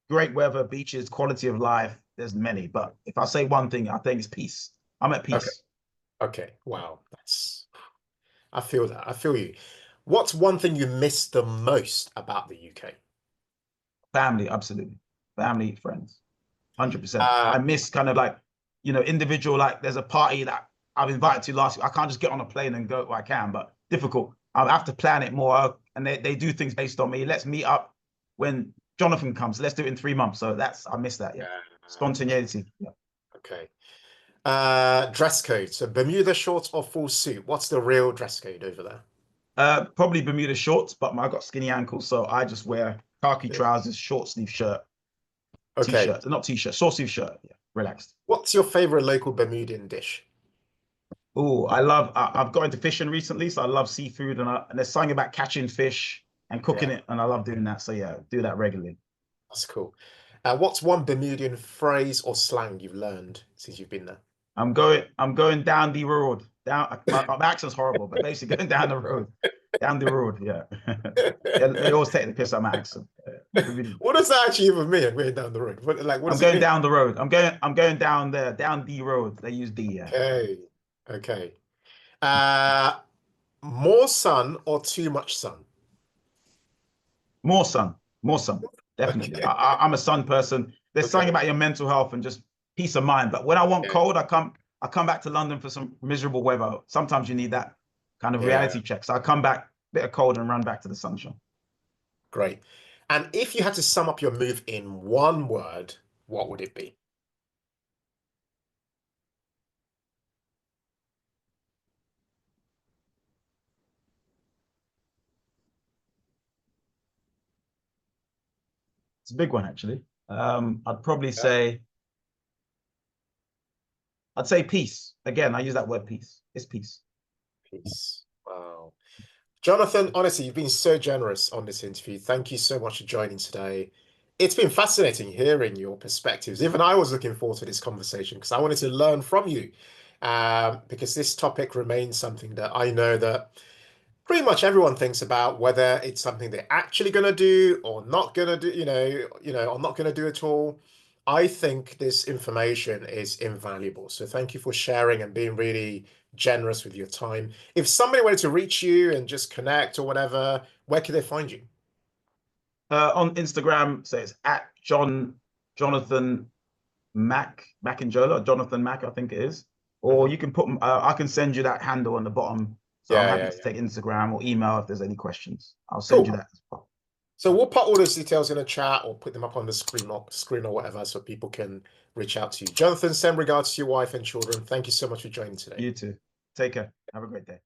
great weather, beaches, quality of life. There's many, but if I say one thing, I think it's peace. I'm at Okay. peace. Okay. Wow. I feel that. I feel you. What's one thing you miss the most about the UK? Family, absolutely. Family, friends. 100%. Uh, I miss kind of like, individual, like there's a party that I've invited to last week. I can't just get on a plane and go. Well, I can, but difficult. I have to plan it more. And they do things based on me. Let's meet up when Jonathan comes. Let's do it in 3 months. So I miss that. Yeah. Spontaneity. Yeah. okay. Dress code. So Bermuda shorts or full suit? What's the real dress code over there? Probably Bermuda shorts, but I got skinny ankles. So I just wear khaki Yeah. trousers, short sleeve shirt, Okay. t-shirt, not t-shirt, short sleeve shirt. Yeah. Relaxed. What's your favorite local Bermudian dish? Oh, I've got into fishing recently, so I love seafood, and there's something about catching fish and cooking Yeah, it, and I love doing that. So yeah, do that regularly. that's cool. What's one Bermudian phrase or slang you've learned since you've been there? I'm going down the road. Down, my accent's horrible, but basically going down the road, down the road. Yeah, they always take the piss out of my accent. Really. What does that actually even mean? Way down the road. What I'm does it going mean? down the road. I'm going down there, down the road. They use the yeah. Okay. Okay. Uh, more sun or too much sun? More sun, more sun, definitely. Okay. I'm a sun person. There's something Okay. about your mental health and just peace of mind. But when I want Yeah. cold, I come back to London for some miserable weather. Sometimes you need that kind of Yeah. reality check. So I come back, bit of cold, and run back to the sunshine. Great. And if you had to sum up your move in one word, what would it be? It's a big one, actually. I'd probably Yeah. say, I'd say peace. Again, I use that word peace. It's peace. Peace. Wow. Jonathan, honestly, you've been so generous on this interview. Thank you so much for joining today. It's been fascinating hearing your perspectives. Even I was looking forward to this conversation because I wanted to learn from you. Because this topic remains something that I know that pretty much everyone thinks about whether it's something they're actually going to do or not going to do, or not going to do at all. I think this information is invaluable. So thank you for sharing and being really generous with your time. If somebody wanted to reach you and just connect or whatever, where can they find you? On Instagram, so it's at Jonathan Macinjola, Jonathan Mac, I think it is. Or Mhm. you can put, I can send you that handle on the bottom. So I'm Yeah, happy yeah, to yeah. take Instagram or email if there's any questions. I'll send you Cool. that as well. So we'll put all those details in a chat or put them up on the screen or whatever so people can reach out to you. Jonathan, send regards to your wife and children. Thank you so much for joining today. You too. Take care. Have a great day.